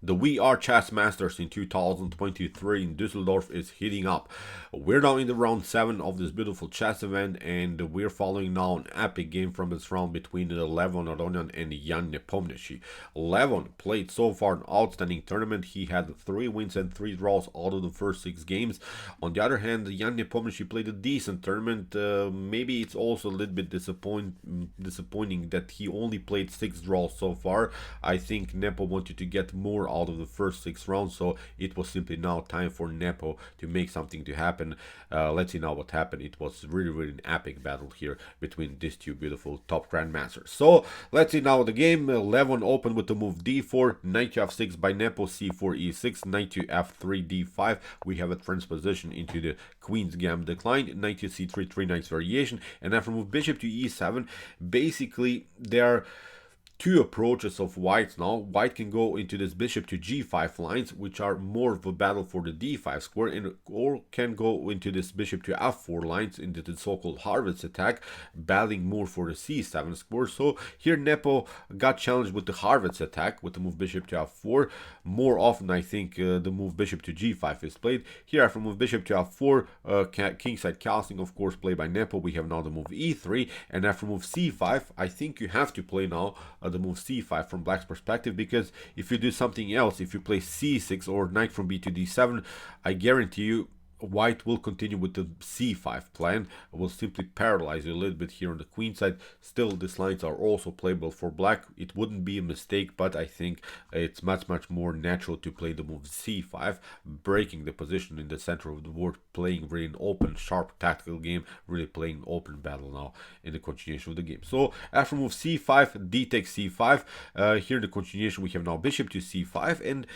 The We Are Chess Masters in 2023 in Düsseldorf is heating up. We're now in the round 7 of this beautiful chess event, and we're following now an epic game from this round between Levon Aronian and Jan Nepomniachtchi. Levon played so far an outstanding tournament. He had 3 wins and 3 draws out of the first 6 games. On the other hand, Jan Nepomniachtchi played a decent tournament. Maybe it's also a little bit disappointing that he only played 6 draws so far. I think Nepo wanted to get more out of the first 6 rounds, so it was simply now time for Nepo to make something to happen. Let's see now what happened. It was really an epic battle here between these two beautiful top grandmasters. So let's see now the game. Levon opened with the move d4, knight to f6 by Nepo, c4 e6, knight to f3 d5. We have a transposition into the queen's gambit decline, knight to c3, 3 knights variation, and after move bishop to e7. Basically there are 2 approaches of white now. White can go into this bishop to g5 lines, which are more of a battle for the d5 square, or can go into this bishop to f4 lines into the so-called Harrwitz attack, battling more for the c7 square. So here Nepo got challenged with the Harrwitz attack with the move bishop to f4. More often I think the move bishop to g5 is played. Here after move bishop to f4, kingside castling of course played by Nepo. We have now the move e3, and after move c5 I think you have to play now the move c5 from black's perspective, because if you do something else, if you play c6 or knight from b to d7, I guarantee you white will continue with the c5 plan. It will simply paralyze you a little bit here on the queen side. Still, these lines are also playable for black. It wouldn't be a mistake, but I think it's much more natural to play the move c5, breaking the position in the center of the board, playing really an open, sharp tactical game, really playing an open battle now in the continuation of the game. So after move c5, d takes c5. Here in the continuation we have now bishop to c5, and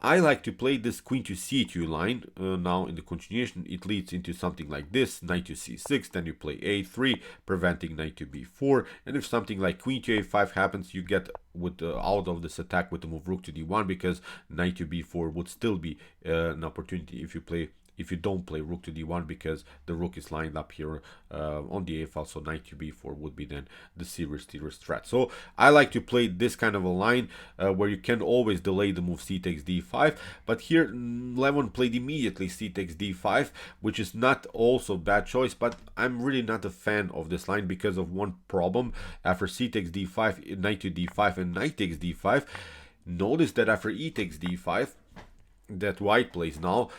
I like to play this queen to c2 line. Now in the continuation it leads into something like this, knight to c6, then you play a3, preventing knight to b4, and if something like queen to a5 happens, you get with out of this attack with the move rook to d1, because knight to b4 would still be an opportunity if you don't play rook to d1, because the rook is lined up here on the a file, so knight to b4 would be then the serious threat. So I like to play this kind of a line where you can always delay the move c takes d5, but here Levon played immediately c takes d5, which is not also bad choice, but I'm really not a fan of this line because of one problem. After c takes d5, knight to d5 and knight takes d5, notice that after e takes d5 that white plays now,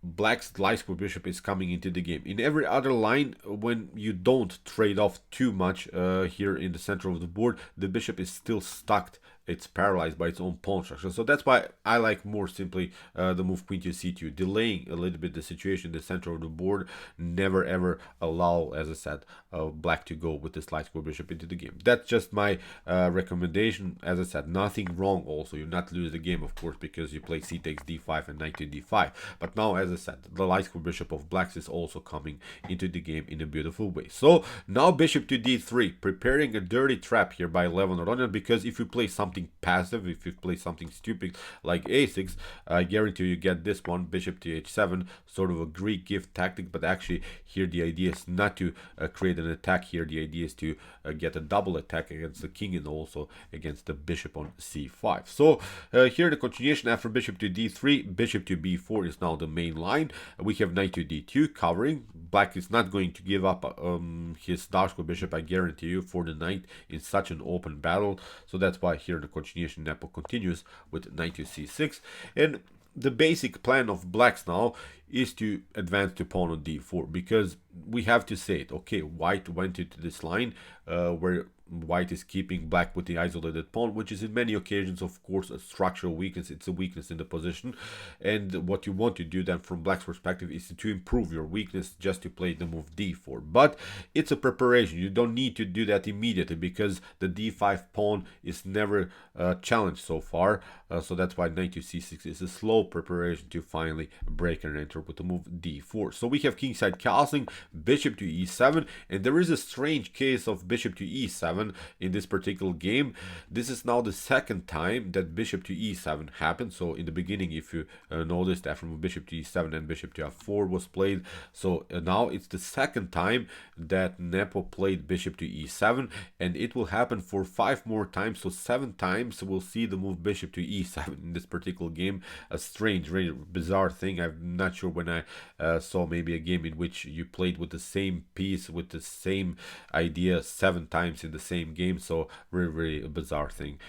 black's light square bishop is coming into the game. In every other line, when you don't trade off too much here in the center of the board, the bishop is still stuck. It's paralyzed by its own pawn structure. So that's why I like more simply the move queen to c2, delaying a little bit the situation in the center of the board. Never ever allow, as I said, black to go with this light square bishop into the game. That's just my recommendation. As I said, nothing wrong also. You not lose the game, of course, because you play c takes d5 and knight to d5. But now, as I said, the light square bishop of blacks is also coming into the game in a beautiful way. So now bishop to d3, preparing a dirty trap here by Levon Aronian, because if you play something passive, if you play something stupid like a6, I guarantee you get this one, bishop to h7, sort of a Greek gift tactic, but actually here the idea is not to create an attack. Here the idea is to get a double attack against the king and also against the bishop on c5. So here the continuation after bishop to d3, bishop to b4 is now the main line. We have knight to d2 covering. Black is not going to give up his dark square bishop, I guarantee you, for the knight in such an open battle. So that's why here the continuation Nepo continues with knight to c6, and the basic plan of blacks now is to advance to pawn on d4, because we have to say it, okay, white went into this line where white is keeping black with the isolated pawn, which is in many occasions of course a structural weakness. It's a weakness in the position, and what you want to do then from black's perspective is to improve your weakness, just to play the move d4. But it's a preparation. You don't need to do that immediately, because the d5 pawn is never challenged so far, so that's why knight to c6 is a slow preparation to finally break and enter with the move d4. So we have kingside castling, bishop to e7, and there is a strange case of bishop to e7 E7 in this particular game. This is now the second time that bishop to E7 happened. So in the beginning, if you noticed, after bishop to E7 and bishop to F4 was played. So now it's the second time that Nepo played bishop to E7, and it will happen for 5 more times. So 7 times we'll see the move bishop to E7 in this particular game. A strange, really bizarre thing. I'm not sure when I saw maybe a game in which you played with the same piece, with the same idea 7 times in the same game. So really a bizarre thing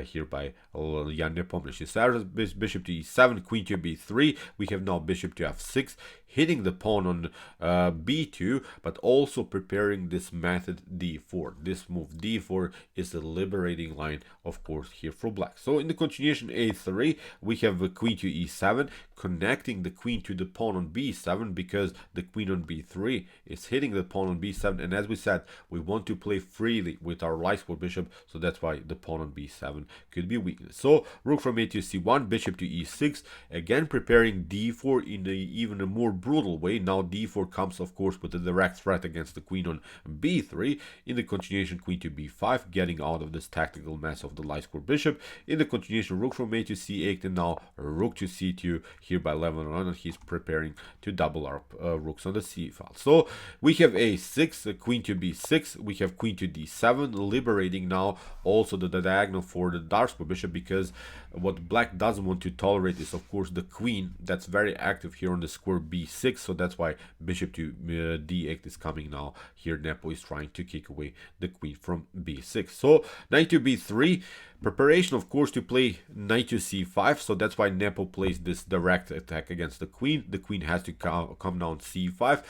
here by Jan Nepomniachtchi. So bishop to E7, queen to B3. We have now bishop to F6, hitting the pawn on B2, but also preparing this method D4. This move D4 is a liberating line, of course, here for black. So in the continuation A3, we have the queen to E7, connecting the queen to the pawn on B7, because the queen on B3 is hitting the pawn on B7. And as we said, we want to play freely with our light square bishop, so that's why the pawn on B7 could be weakness. So rook from A to C1, bishop to E6, again preparing D4 in even a more brutal way. Now D4 comes, of course, with a direct threat against the queen on B3. In the continuation, queen to B5, getting out of this tactical mess of the light square bishop. In the continuation, rook from A to C8, and now rook to C2 here by Levon Aronian. He's preparing to double up rooks on the C file. So we have A6, queen to B6, we have queen to D7, liberating now also the diagonal for the dark square bishop, because what black doesn't want to tolerate is, of course, the queen that's very active here on the square B6. So that's why bishop to D8 is coming now. Here Nepo is trying to kick away the queen from B6. So knight to B3, preparation, of course, to play knight to C5. So that's why Nepo plays this direct attack against the queen. The queen has to come down C5,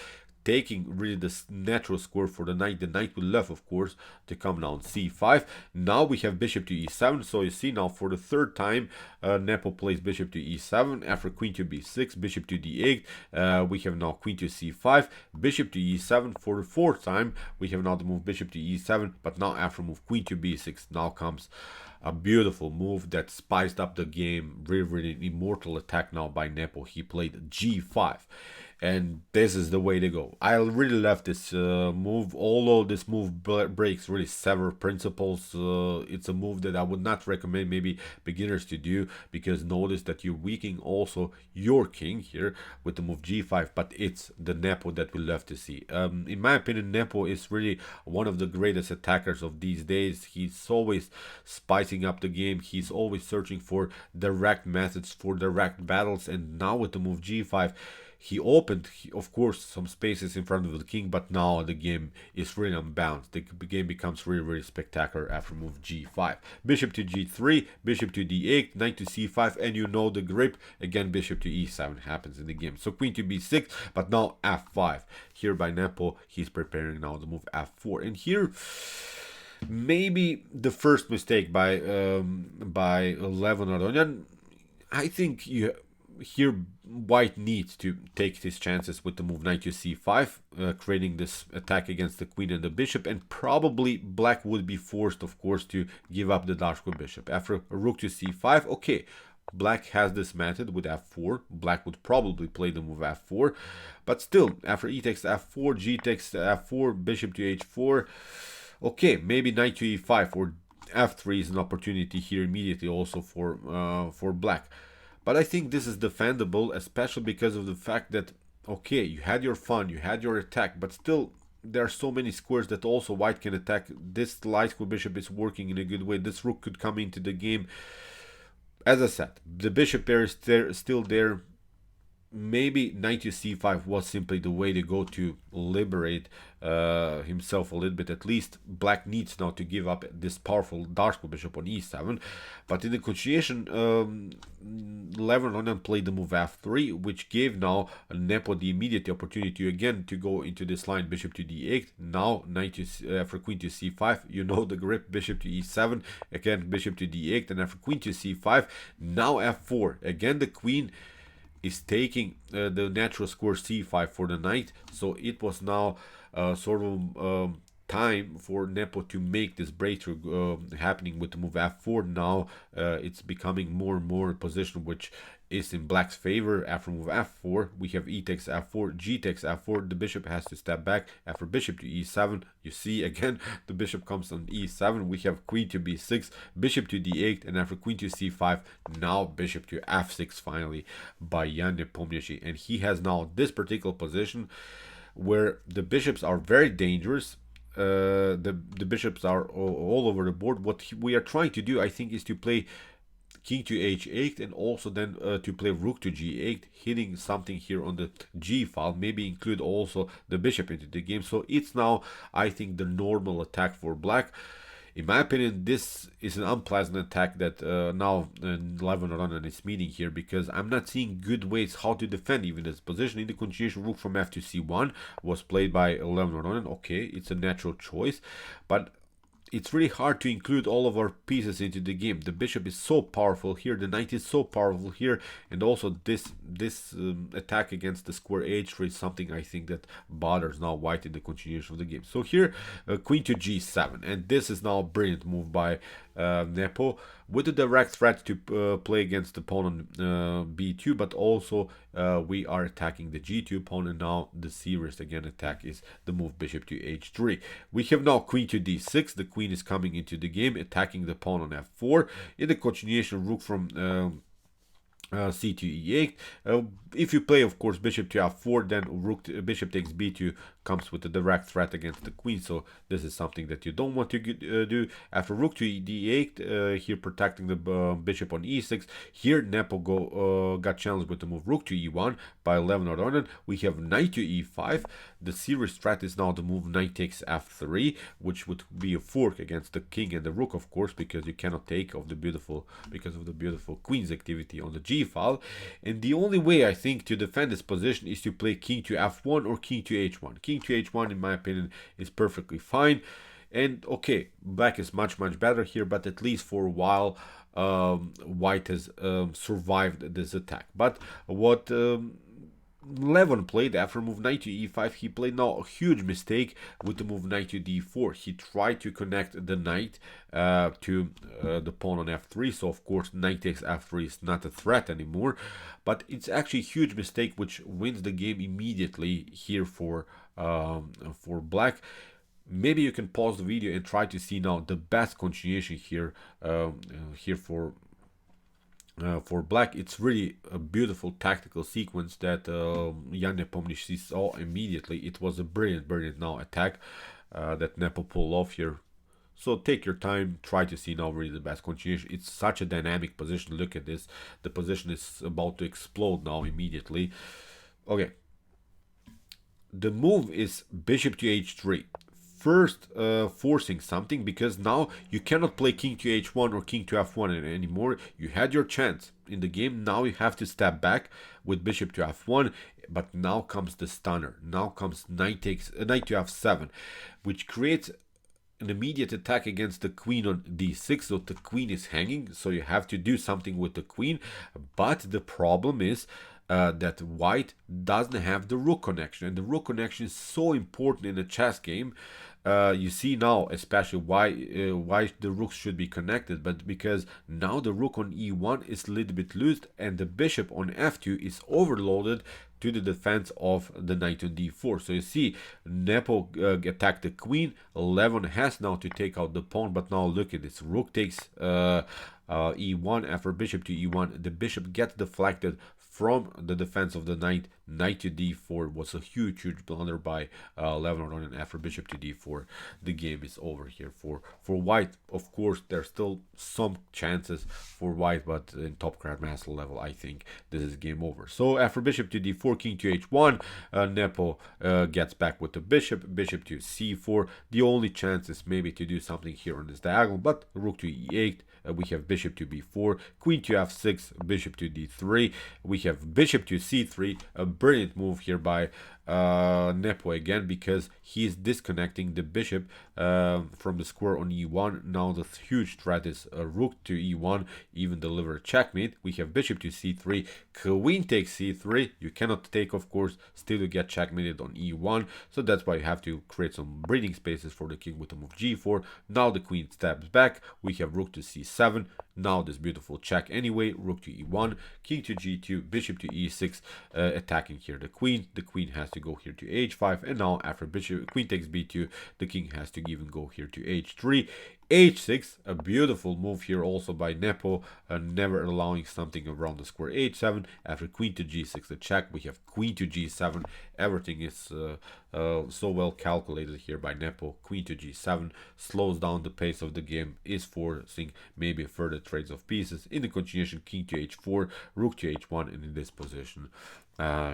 taking really this natural square for the knight. The knight will left, of course, to come down C5. Now we have bishop to E7. So you see now for the third time, Nepo plays bishop to E7. After queen to B6, bishop to D8. We have now queen to C5, bishop to E7. For the fourth time, we have now the move bishop to E7. But now after move queen to B6, now comes a beautiful move that spiced up the game. Really an immortal attack now by Nepo. He played G5. And this is the way to go. I really love this move, although this move breaks really several principles. It's a move that I would not recommend maybe beginners to do, because notice that you're weakening also your king here with the move G5, but it's the Nepo that we love to see. In my opinion, Nepo is really one of the greatest attackers of these days. He's always spicing up the game. He's always searching for direct methods, for direct battles, and now with the move G5, he opened, of course, some spaces in front of the king, but now the game is really unbalanced. The game becomes really spectacular after move G5. Bishop to G3, bishop to D8, knight to C5, and you know the grip. Again, bishop to E7 happens in the game. So queen to B6, but now F5. Here by Nepo, he's preparing now the move F4. And here, maybe the first mistake by Levon Aronian. I think here white needs to take his chances with the move knight to C5, creating this attack against the queen and the bishop, and probably black would be forced, of course, to give up the dark square bishop. After a rook to C5, okay, black has this method with F4. Black would probably play the move F4, but still, after e takes F4, g takes F4, bishop to H4, okay, maybe knight to E5 or F3 is an opportunity here immediately also for black. But I think this is defendable, especially because of the fact that, okay, you had your fun, you had your attack, but still there are so many squares that also white can attack. This light square bishop is working in a good way. This rook could come into the game. As I said, the bishop pair is still there. Maybe knight to C5 was simply the way to go to liberate himself a little bit. At least black needs now to give up this powerful dark square bishop on E7. But in the continuation, Levon Aronian played the move F3, which gave now Nepo the immediate opportunity again to go into this line bishop to D8. Now knight to after queen to C5, you know the grip, bishop to E7, again bishop to D8, and after queen to C5, now F4. Again the queen is taking the natural square C5 for the knight, so it was now sort of time for Nepo to make this breakthrough happening with the move f4. Now it's becoming more and more a position which is in black's favor. After move f4, we have e takes f4, g takes f4. The bishop has to step back. After bishop to e7, you see again the bishop comes on e7. We have queen to b6, bishop to d8, and after queen to c5, now bishop to f6 finally by Jan Nepomniachtchi. And he has now this particular position where the bishops are very dangerous. The bishops are all over the board. What we are trying to do, I think, is to play king to h8 and also then to play rook to g8, hitting something here on the g file, maybe include also the bishop into the game. So it's now, I think, the normal attack for black. In my opinion, this is an unpleasant attack that now Levon Aronian is meeting here, because I'm not seeing good ways how to defend even this position. In the continuation, rook from f to c1 was played by Levon Aronian. Okay, it's a natural choice, but it's really hard to include all of our pieces into the game. The bishop is so powerful here, the knight is so powerful here, and also this attack against the square h3 is something I think that bothers now white in the continuation of the game. So here, queen to g7, and this is now a brilliant move by Nepo, with the direct threat to play against the pawn on b2, but also we are attacking the g2 pawn, and now the serious again attack is the move bishop to h3. We have now queen to d6. The queen is coming into the game, attacking the pawn on f4. In the continuation, rook from c to e8. If you play, of course, bishop to f4, then bishop takes b2 comes with a direct threat against the queen. So this is something that you don't want to do. After rook to d8, here protecting the bishop on e6. Here Nepo got challenged with the move rook to e1 by Levon Aronian. We have knight to e5. The serious threat is now the move knight takes f3, which would be a fork against the king and the rook, of course, because you cannot take of the beautiful queen's activity on the g file. And the only way I think to defend this position is to play king to f1 or king to h1. King to h1, in my opinion, is perfectly fine. And okay, black is much better here, but at least for a while white has survived this attack. But what Levon played after move knight to e5, he played now a huge mistake with the move knight to d4. He tried to connect the knight to the pawn on f3, so of course knight takes f3 is not a threat anymore, but it's actually a huge mistake which wins the game immediately here for black. Maybe you can pause the video and try to see now the best continuation here for black. It's really a beautiful tactical sequence that Jan Nepomniachtchi saw immediately. It was a brilliant now attack that Nepo pulled off here. So take your time, try to see now really the best continuation. It's such a dynamic position. Look at this. The position is about to explode now immediately. Okay. The move is bishop to h3. First forcing something, because now you cannot play king to h1 or king to f1 anymore. You had your chance in the game. Now you have to step back with bishop to f1, but now comes the stunner. Now comes knight to f7, which creates an immediate attack against the queen on d6. So the queen is hanging, so you have to do something with the queen. But the problem is that white doesn't have the rook connection, and the rook connection is so important in a chess game. You see now especially why the rooks should be connected, but because now the rook on e1 is a little bit loose, and the bishop on f2 is overloaded to the defense of the knight on d4. So you see Nepo attacked the queen. Levon has now to take out the pawn, but now look at this. Rook takes e1. After bishop to e1, the bishop gets deflected from the defense of the knight. Knight to d4 was a huge blunder by Levon Aronian. After bishop to d4, the game is over here for white. Of course, there's still some chances for white, but in top grandmaster level, I think this is game over. So after bishop to d4, king to h1, Nepo gets back with the bishop to c4. The only chance is maybe to do something here on this diagonal, but rook to e8. We have bishop to b4, queen to f6, bishop to d3. We have bishop to c3, a brilliant move here by Nepo again, because he's disconnecting the bishop from the square on e1. Now the huge threat is rook to e1, even deliver a checkmate. We have bishop to c3, queen takes c3. You cannot take, of course, still you get checkmated on e1, so that's why you have to create some breathing spaces for the king with the move g4. Now the queen steps back. We have rook to c7. Now this beautiful check anyway, rook to e1, king to g2, bishop to e6, attacking here the queen. The queen has to go here to h5, and now after bishop queen takes b2, the king has to even go here to h3. h6, a beautiful move here also by Nepo, never allowing something around the square h7. After queen to g6, the check, we have queen to g7. Everything is so well calculated here by Nepo. Queen to g7 slows down the pace of the game, is forcing maybe further trades of pieces. In the continuation, king to h4, rook to h1, and in this position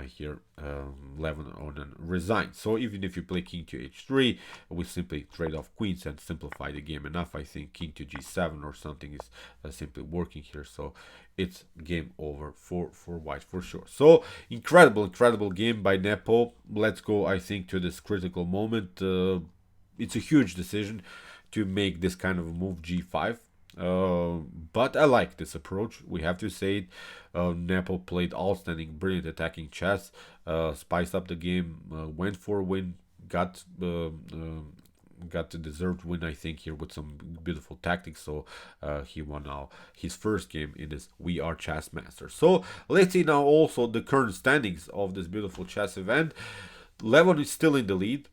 here Levon Aronian resigns. So even if you play king to h3, we simply trade off queens and simplify the game enough. I think king to g7 or something is simply working here, so it's game over for white for sure. So incredible game by Nepo. Let's go, I think, to this critical moment. It's a huge decision to make this kind of a move, g5. But I like this approach, we have to say it. Nepo played outstanding, brilliant attacking chess, spiced up the game, went for a win, got the deserved win, I think, here with some beautiful tactics. So he won now his first game in this We Are Chess Masters. So let's see now also the current standings of this beautiful chess event. Levon is still in the lead,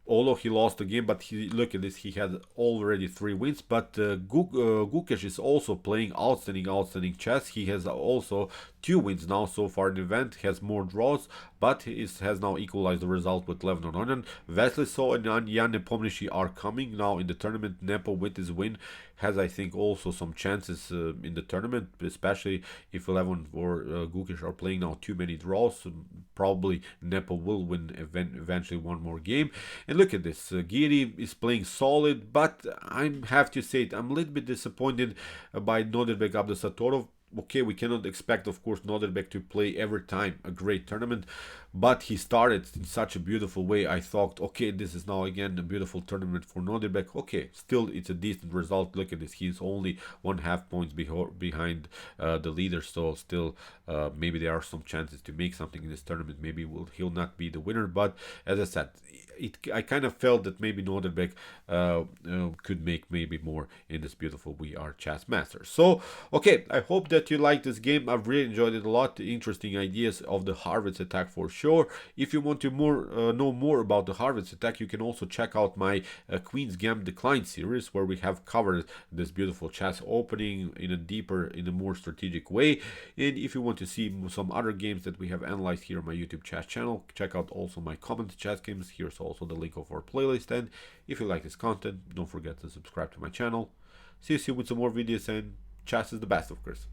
although he lost the game, but look at this, he had already 3 wins. But Gukesh is also playing outstanding chess. He has also 2 wins now so far in the event, has more draws, but he has now equalized the result with Levon Aronian. Vasily So and Jan Nepomniachtchi are coming now in the tournament. Nepo with his win has, I think, also some chances in the tournament, especially if Levon or Gukesh are playing now too many draws. Probably Nepo will win eventually one more game. And look at this, Giri is playing solid, but I have to say it, I'm a little bit disappointed by Nodirbek Abdusatorov. Okay, we cannot expect, of course, Nodirbek to play every time a great tournament, but he started in such a beautiful way. I thought, okay, this is now again a beautiful tournament for Nodirbek. Okay, still it's a decent result. Look at this, he's only 1.5 points behind the leader, so still maybe there are some chances to make something in this tournament. Maybe he'll not be the winner, but as I said, I kind of felt that maybe Nodirbek could make maybe more in this beautiful We Are Chess Masters. So okay, I hope that you like this game. I've really enjoyed it a lot. Interesting ideas of the Harrwitz Attack for sure. If you want to know more about the Harrwitz Attack, you can also check out my Queen's Gambit Decline series, where we have covered this beautiful chess opening in a more strategic way. And if you want to see some other games that we have analyzed here on my YouTube chess channel, check out also my comment chess games. Here's also the link of our playlist. And if you like this content, don't forget to subscribe to my channel. See you soon with some more videos, and chess is the best, of course.